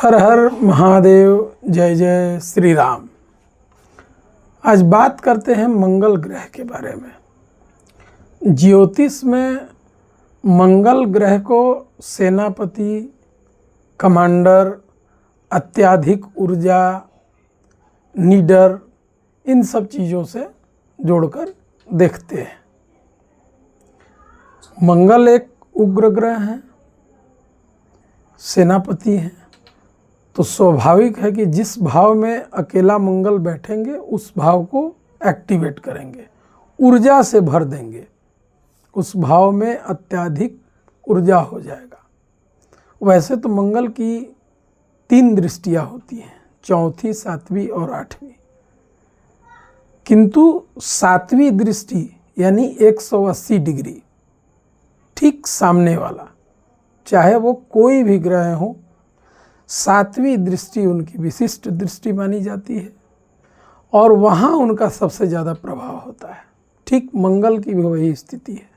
हर हर महादेव, जय जय श्री राम। आज बात करते हैं मंगल ग्रह के बारे में। ज्योतिष में मंगल ग्रह को सेनापति, कमांडर, अत्याधिक ऊर्जा, लीडर, इन सब चीज़ों से जोड़कर देखते हैं। मंगल एक उग्र ग्रह है, सेनापति है, तो स्वाभाविक है कि जिस भाव में अकेला मंगल बैठेंगे उस भाव को एक्टिवेट करेंगे, ऊर्जा से भर देंगे, उस भाव में अत्याधिक ऊर्जा हो जाएगा। वैसे तो मंगल की 3 दृष्टियां होती हैं, चौथी, 7वीं और 8वीं, किंतु 7वीं दृष्टि यानी 180 डिग्री ठीक सामने वाला, चाहे वो कोई भी ग्रह हो, 7वीं दृष्टि उनकी विशिष्ट दृष्टि मानी जाती है और वहाँ उनका सबसे ज़्यादा प्रभाव होता है। ठीक मंगल की भी वही स्थिति है।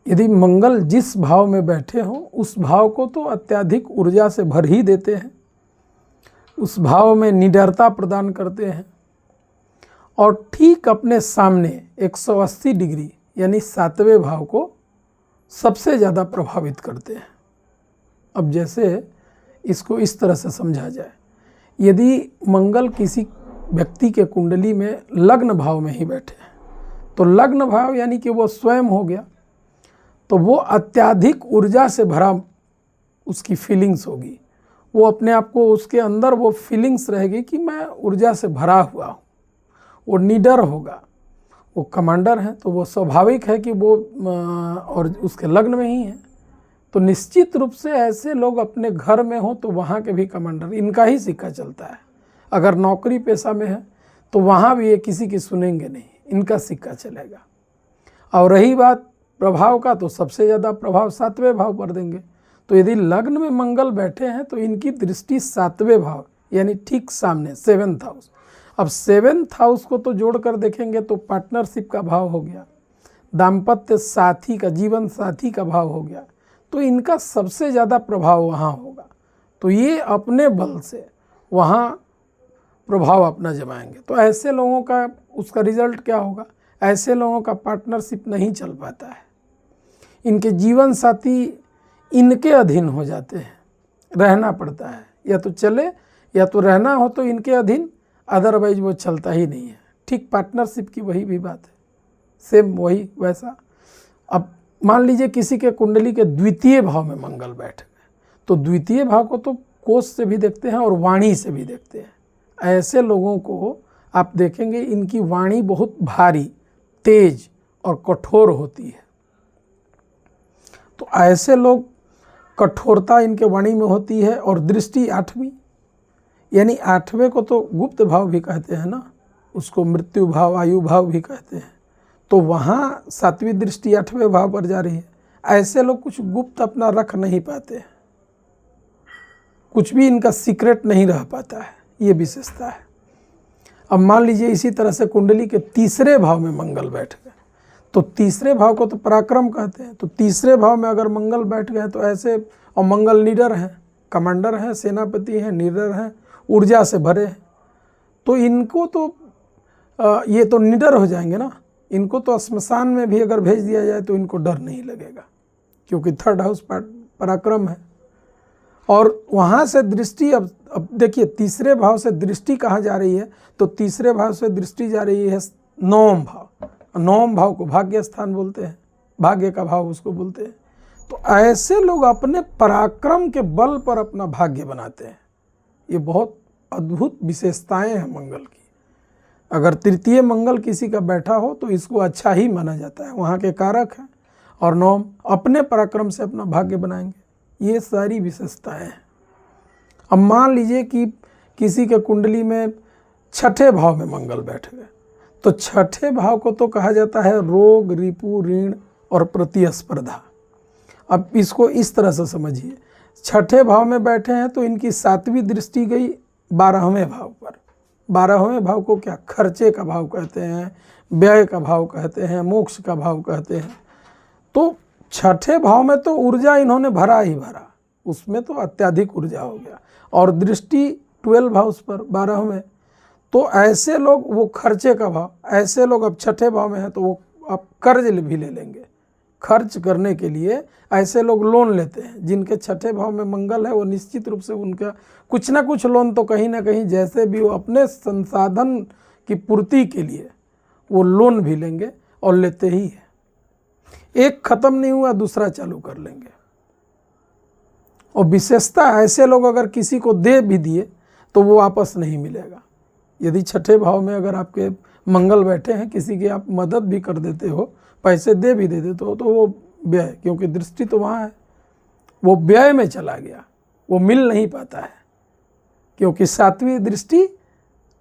यदि मंगल जिस भाव में बैठे हों उस भाव को तो अत्याधिक ऊर्जा से भर ही देते हैं, उस भाव में निडरता प्रदान करते हैं और ठीक अपने सामने 180 डिग्री यानी 7वें भाव को सबसे ज़्यादा प्रभावित करते हैं। अब जैसे इसको इस तरह से समझा जाए, यदि मंगल किसी व्यक्ति के कुंडली में लग्न भाव में ही बैठे हैं तो लग्न भाव यानी कि वो स्वयं हो गया, तो वो अत्याधिक ऊर्जा से भरा उसकी फीलिंग्स होगी। वो अपने आप को, उसके अंदर वो फीलिंग्स रहेगी कि मैं ऊर्जा से भरा हुआ हूँ। वो लीडर होगा, वो कमांडर है, तो वो स्वाभाविक है कि वो और उसके लग्न में ही है, तो निश्चित रूप से ऐसे लोग अपने घर में हो तो वहाँ के भी कमांडर, इनका ही सिक्का चलता है। अगर नौकरी पेशा में है तो वहाँ भी ये किसी की सुनेंगे नहीं, इनका सिक्का चलेगा। और रही बात प्रभाव का, तो सबसे ज़्यादा प्रभाव 7वें भाव पर देंगे। तो यदि लग्न में मंगल बैठे हैं तो इनकी दृष्टि 7वें भाव यानी ठीक सामने 7th हाउस। अब 7th हाउस को तो जोड़कर देखेंगे तो पार्टनरशिप का भाव हो गया, दाम्पत्य साथी का, जीवन साथी का भाव हो गया, तो इनका सबसे ज़्यादा प्रभाव वहाँ होगा। तो ये अपने बल से वहाँ प्रभाव अपना जमाएंगे। तो ऐसे लोगों का, उसका रिजल्ट क्या होगा? ऐसे लोगों का पार्टनरशिप नहीं चल पाता है, इनके जीवन साथी इनके अधीन हो जाते हैं, रहना पड़ता है, या तो चले या तो रहना हो तो इनके अधीन, अदरवाइज वो चलता ही नहीं है। ठीक पार्टनरशिप की वही भी बात है, सेम वही वैसा। अब मान लीजिए किसी के कुंडली के 2य भाव में मंगल बैठ गए, तो 2य भाव को तो कोष से भी देखते हैं और वाणी से भी देखते हैं। ऐसे लोगों को आप देखेंगे इनकी वाणी बहुत भारी, तेज और कठोर होती है। तो ऐसे लोग, कठोरता इनके वाणी में होती है। और दृष्टि 8वीं यानी 8वें को तो गुप्त भाव भी कहते हैं ना, उसको मृत्यु भाव, आयु भाव भी कहते हैं। तो वहाँ 7वीं दृष्टि 8वें भाव पर जा रही है। ऐसे लोग कुछ गुप्त अपना रख नहीं पाते हैं, कुछ भी इनका सीक्रेट नहीं रह पाता है, ये विशेषता है। अब मान लीजिए इसी तरह से कुंडली के 3रे भाव में मंगल बैठ गए, तो 3रे भाव को तो पराक्रम कहते हैं। तो 3रे भाव में अगर मंगल बैठ गए तो ऐसे, और मंगल लीडर हैं, कमांडर हैं, सेनापति हैं, लीडर हैं, ऊर्जा से भरे हैं, तो इनको तो ये तो निडर हो जाएंगे ना। इनको तो श्मशान में भी अगर भेज दिया जाए तो इनको डर नहीं लगेगा, क्योंकि 3rd हाउस पराक्रम है। और वहाँ से दृष्टि, अब देखिए 3रे भाव से दृष्टि कहाँ जा रही है, तो 3रे भाव से दृष्टि जा रही है 9वें भाव। 9वें भाव को भाग्य स्थान बोलते हैं, भाग्य का भाव उसको बोलते हैं। तो ऐसे लोग अपने पराक्रम के बल पर अपना भाग्य बनाते हैं। ये बहुत अद्भुत विशेषताएं हैं मंगल की। अगर 3य मंगल किसी का बैठा हो तो इसको अच्छा ही माना जाता है, वहाँ के कारक हैं। और 9 अपने पराक्रम से अपना भाग्य बनाएंगे। ये सारी विशेषताएं हैं। अब मान लीजिए कि किसी के कुंडली में 6ठे भाव में मंगल बैठ गए, तो 6ठे भाव को तो कहा जाता है रोग, रिपु, ऋण और प्रतिस्पर्धा। अब इसको इस तरह से समझिए, 6ठे भाव में बैठे हैं तो इनकी 7वीं दृष्टि गई 12वें भाव पर। 12वें भाव को क्या खर्चे का भाव कहते हैं, व्यय का भाव कहते हैं, मोक्ष का भाव कहते हैं। तो 6ठे भाव में तो ऊर्जा इन्होंने भरा ही भरा, उसमें तो अत्यधिक ऊर्जा हो गया। और दृष्टि 12 हाउस पर 12 में, तो ऐसे लोग वो खर्चे का भाव, ऐसे लोग अब छठे भाव में हैं तो वो अब कर्ज भी ले लेंगे। खर्च करने के लिए ऐसे लोग लोन लेते हैं। जिनके छठे भाव में मंगल है वो निश्चित रूप से उनका कुछ ना कुछ लोन तो कहीं ना कहीं जैसे भी वो अपने संसाधन की पूर्ति के लिए वो लोन भी लेंगे और लेते ही है। एक खत्म नहीं हुआ दूसरा चालू कर लेंगे। और विशेषता ऐसे लोग अगर किसी को दे भी दिए तो वो वापस नहीं मिलेगा। यदि छठे भाव में अगर आपके मंगल बैठे हैं, किसी की आप मदद भी कर देते हो, पैसे दे भी देते हो, तो वो व्यय, क्योंकि दृष्टि तो वहाँ है, वो व्यय में चला गया, वो मिल नहीं पाता है, क्योंकि 7वीं दृष्टि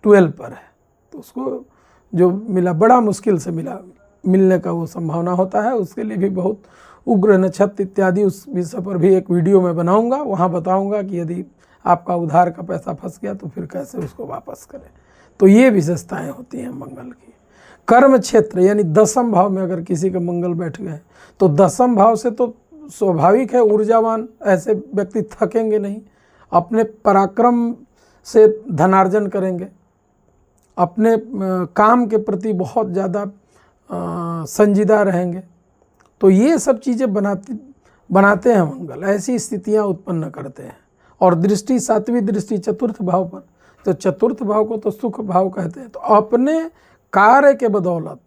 12 पर है। तो उसको जो मिला बड़ा मुश्किल से मिला, मिलने का वो संभावना होता है। उसके लिए भी बहुत उग्र नक्षत्र इत्यादि उस विषय पर भी एक वीडियो में बनाऊंगा। वहाँ बताऊंगा कि यदि आपका उधार का पैसा फंस गया तो फिर कैसे उसको वापस करें। तो ये विशेषताएं होती हैं मंगल की। कर्म क्षेत्र यानी 10वें भाव में अगर किसी के मंगल बैठ गए तो 10वें भाव से तो स्वाभाविक है ऊर्जावान, ऐसे व्यक्ति थकेंगे नहीं, अपने पराक्रम से धनार्जन करेंगे, अपने काम के प्रति बहुत ज़्यादा संजीदा रहेंगे। तो ये सब चीज़ें बनाते हैं मंगल, ऐसी स्थितियां उत्पन्न करते हैं। और दृष्टि 7वीं दृष्टि 4th भाव पर, तो 4th भाव को तो सुख भाव कहते हैं। तो अपने कार्य के बदौलत,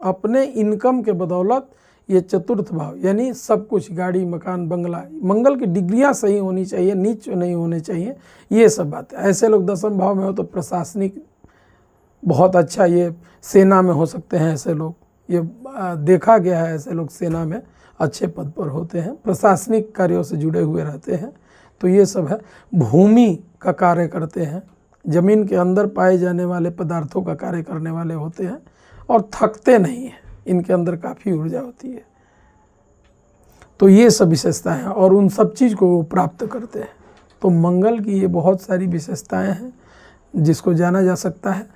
अपने इनकम के बदौलत ये 4th भाव यानी सब कुछ, गाड़ी मकान बंगला, मंगल की डिग्रियां सही होनी चाहिए, नीच नहीं होने चाहिए, ये सब बातें। ऐसे लोग 10वें भाव में हो तो प्रशासनिक बहुत अच्छा, ये सेना में हो सकते हैं ऐसे लोग, ये देखा गया है, ऐसे लोग सेना में अच्छे पद पर होते हैं, प्रशासनिक कार्यों से जुड़े हुए रहते हैं। तो ये सब है। भूमि का कार्य करते हैं, जमीन के अंदर पाए जाने वाले पदार्थों का कार्य करने वाले होते हैं और थकते नहीं हैं, इनके अंदर काफ़ी ऊर्जा होती है। तो ये सब विशेषताएं हैं और उन सब चीज़ को वो प्राप्त करते हैं। तो मंगल की ये बहुत सारी विशेषताएं हैं जिसको जाना जा सकता है।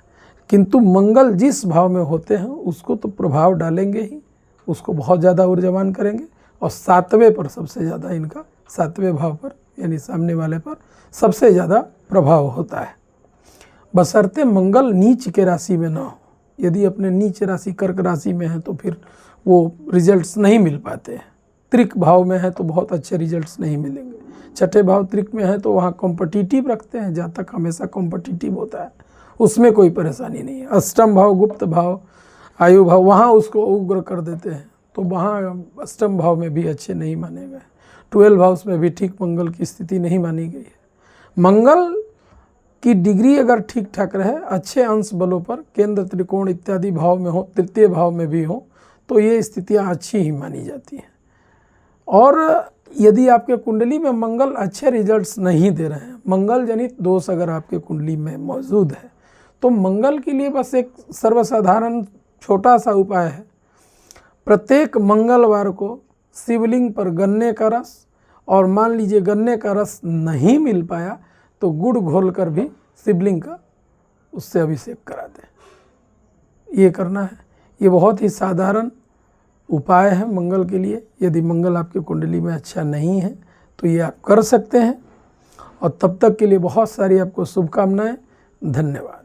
किंतु मंगल जिस भाव में होते हैं उसको तो प्रभाव डालेंगे ही, उसको बहुत ज़्यादा ऊर्जावान करेंगे। और 7वें पर सबसे ज़्यादा इनका, 7वें भाव पर यानी सामने वाले पर सबसे ज़्यादा प्रभाव होता है, बशर्ते मंगल नीच के राशि में ना हो। यदि अपने नीच राशि कर्क राशि में है तो फिर वो रिजल्ट्स नहीं मिल पाते हैं। त्रिक भाव में है तो बहुत अच्छे रिजल्ट्स नहीं मिलेंगे। छठे भाव त्रिक में है तो वहाँ कॉम्पिटिटिव रखते हैं, जहाँ तक हमेशा कॉम्पिटिटिव होता है, उसमें कोई परेशानी नहीं है। अष्टम भाव, गुप्त भाव, आयु भाव, वहाँ उसको उग्र कर देते हैं, तो वहाँ अष्टम भाव में भी अच्छे नहीं माने गए। 12 हाउस में भी ठीक मंगल की स्थिति नहीं मानी गई है। मंगल की डिग्री अगर ठीक ठाक रहे, अच्छे अंश बलों पर, केंद्र त्रिकोण इत्यादि भाव में हो, 3य भाव में भी हो, तो ये स्थितियाँ अच्छी ही मानी जाती हैं। और यदि आपके कुंडली में मंगल अच्छे रिजल्ट्स नहीं दे रहे हैं, मंगल जनित दोष अगर आपके कुंडली में मौजूद है, तो मंगल के लिए बस एक सर्वसाधारण छोटा सा उपाय है। प्रत्येक मंगलवार को शिवलिंग पर गन्ने का रस, और मान लीजिए गन्ने का रस नहीं मिल पाया तो गुड़ घोलकर भी शिवलिंग का उससे अभिषेक करा दें। ये करना है। ये बहुत ही साधारण उपाय है मंगल के लिए। यदि मंगल आपके कुंडली में अच्छा नहीं है तो ये आप कर सकते हैं। और तब तक के लिए बहुत सारी आपको शुभकामनाएं। धन्यवाद।